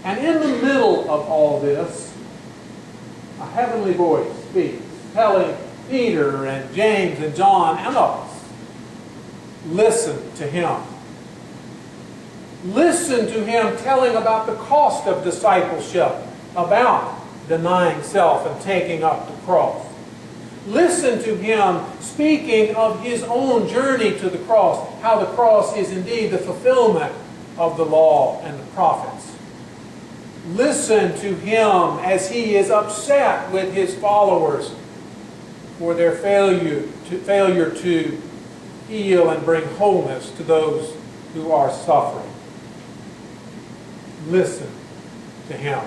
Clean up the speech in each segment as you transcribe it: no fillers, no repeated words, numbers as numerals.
And in the middle of all this, a heavenly voice speaks, telling Peter and James and John and us, listen to him. Listen to him telling about the cost of discipleship, about denying self and taking up the cross. Listen to him speaking of his own journey to the cross, how the cross is indeed the fulfillment of the law and the prophets. Listen to him as he is upset with his followers for their failure to heal and bring wholeness to those who are suffering. Listen to him.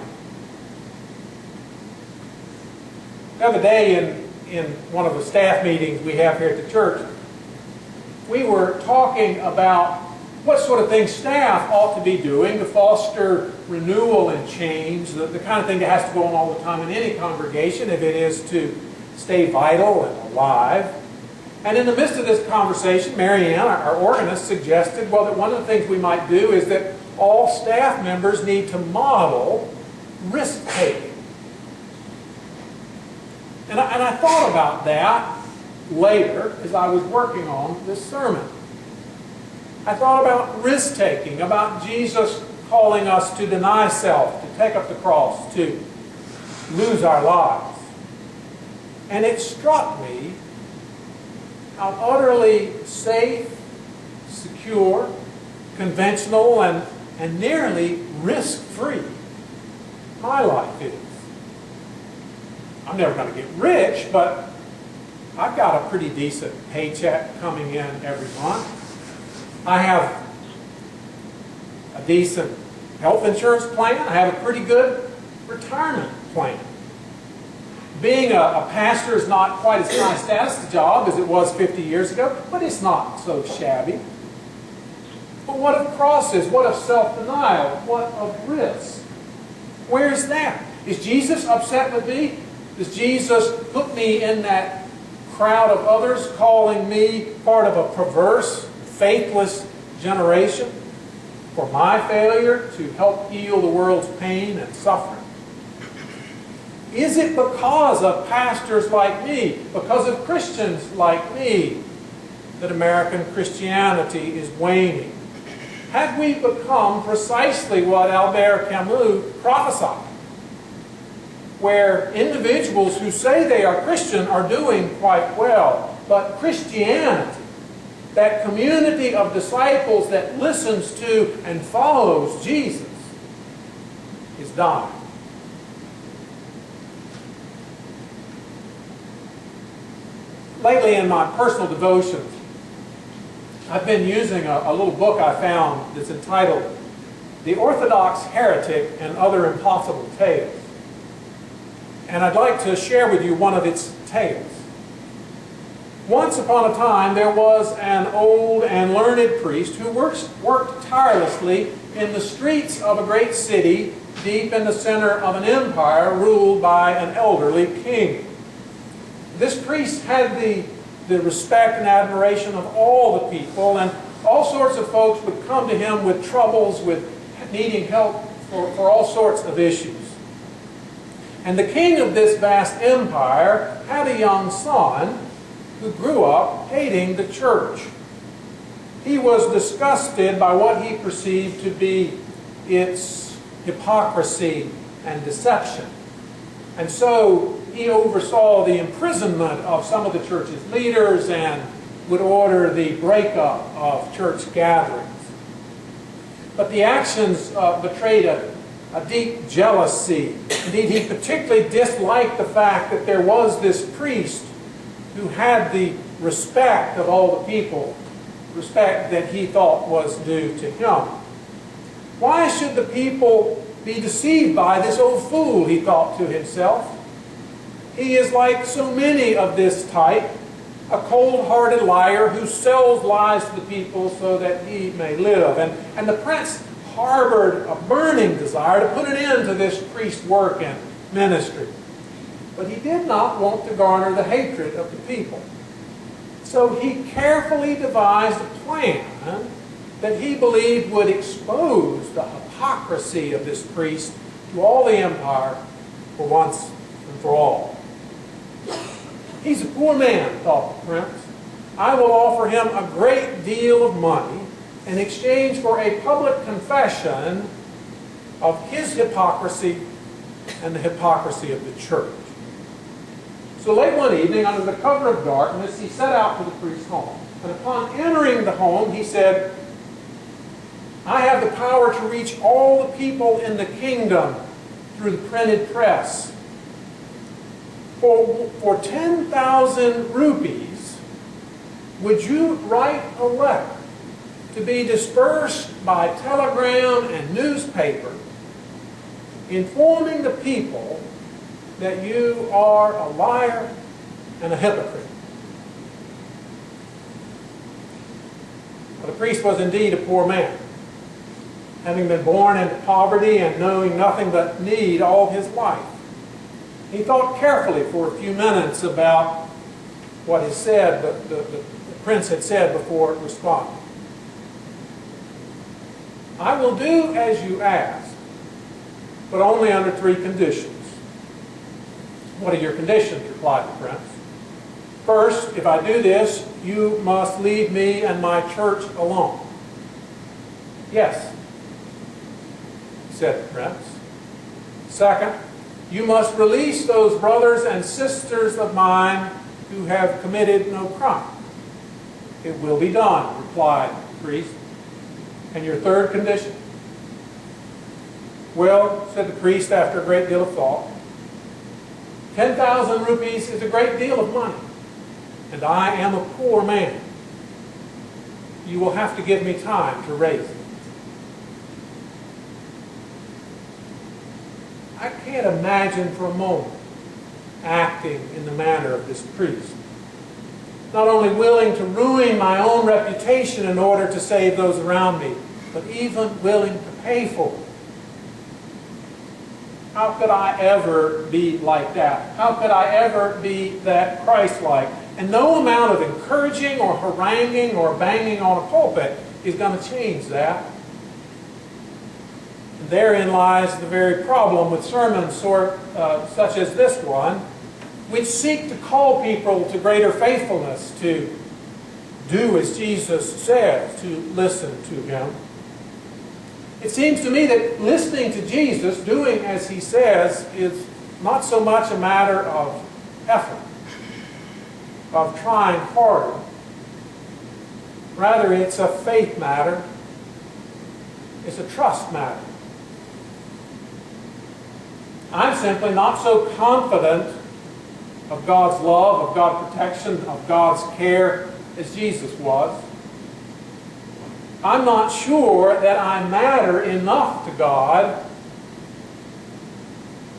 The other day in one of the staff meetings we have here at the church, we were talking about what sort of things staff ought to be doing to foster renewal and change, the kind of thing that has to go on all the time in any congregation if it is to stay vital and alive. And in the midst of this conversation, Mary Ann, our organist, suggested, well, that one of the things we might do is that all staff members need to model risk-taking. And I thought about that later as I was working on this sermon. I thought about risk-taking, about Jesus calling us to deny self, to take up the cross, to lose our lives. And it struck me how utterly safe, secure, conventional, and nearly risk-free my life is. I'm never going to get rich, but I've got a pretty decent paycheck coming in every month. I have a decent health insurance plan. I have a pretty good retirement plan. Being a pastor is not quite as high status a job as it was 50 years ago, but it's not so shabby. But what of crosses? What of self-denial? What of risk? Where's that? Is Jesus upset with me? Does Jesus put me in that crowd of others, calling me part of a perverse, faithless generation for my failure to help heal the world's pain and suffering? Is it because of pastors like me, because of Christians like me, that American Christianity is waning? Have we become precisely what Albert Camus prophesied, where individuals who say they are Christian are doing quite well, but Christianity, that community of disciples that listens to and follows Jesus, is dying? Lately in my personal devotions, I've been using a little book I found that's entitled The Orthodox Heretic and Other Impossible Tales. And I'd like to share with you one of its tales. Once upon a time, there was an old and learned priest who worked tirelessly in the streets of a great city deep in the center of an empire ruled by an elderly king. This priest had the respect and admiration of all the people, and all sorts of folks would come to him with troubles, with needing help for all sorts of issues. And the king of this vast empire had a young son who grew up hating the church. He was disgusted by what he perceived to be its hypocrisy and deception. And so he oversaw the imprisonment of some of the church's leaders and would order the breakup of church gatherings. But the actions betrayed a deep jealousy. Indeed, he particularly disliked the fact that there was this priest who had the respect of all the people, respect that he thought was due to him. Why should the people be deceived by this old fool, he thought to himself. He is like so many of this type, a cold-hearted liar who sells lies to the people so that he may live. And the prince harbored a burning desire to put an end to this priest's work and ministry. But he did not want to garner the hatred of the people. So he carefully devised a plan that he believed would expose the hypocrisy of this priest to all the empire for once and for all. He's a poor man, thought the prince. I will offer him a great deal of money in exchange for a public confession of his hypocrisy and the hypocrisy of the church. So late one evening, under the cover of darkness, he set out for the priest's home. And upon entering the home, he said, I have the power to reach all the people in the kingdom through the printed press. For 10,000 rupees, would you write a letter to be dispersed by telegram and newspaper, informing the people that you are a liar and a hypocrite? Well, the priest was indeed a poor man, having been born into poverty and knowing nothing but need all his life. He thought carefully for a few minutes about what the prince had said before responding. I will do as you ask, but only under 3 conditions. What are your conditions? Replied the prince. First, if I do this, you must leave me and my church alone. Yes, said the prince. Second, you must release those brothers and sisters of mine who have committed no crime. It will be done, replied the priest. And your third condition? Well, said the priest after a great deal of thought, 10,000 rupees is a great deal of money, and I am a poor man. You will have to give me time to raise it. I can't imagine for a moment acting in the manner of this priest. Not only willing to ruin my own reputation in order to save those around me, but even willing to pay for it. How could I ever be like that? How could I ever be that Christ-like? And no amount of encouraging or haranguing or banging on a pulpit is going to change that. And therein lies the very problem with sermons such as this one, which seek to call people to greater faithfulness, to do as Jesus says, to listen to Him. It seems to me that listening to Jesus, doing as He says, is not so much a matter of effort, of trying harder. Rather, it's a faith matter. It's a trust matter. I'm simply not so confident of God's love, of God's protection, of God's care as Jesus was. I'm not sure that I matter enough to God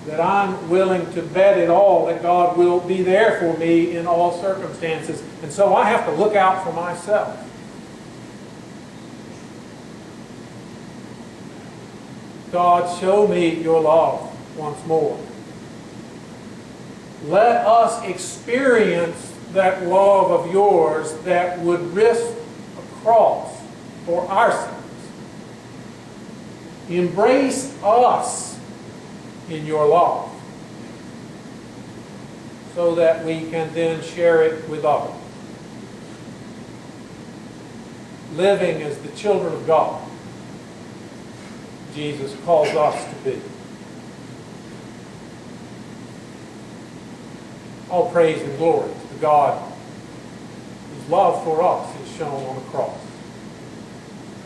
that I'm willing to bet it all that God will be there for me in all circumstances. And so I have to look out for myself. God, show me your love once more. Let us experience that love of yours that would risk a cross for our sins. Embrace us in your love so that we can then share it with others. Living as the children of God Jesus calls us to be. All praise and glory to the God whose love for us is shown on the cross.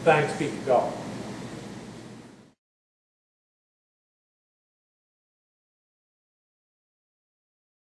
Thanks be to God.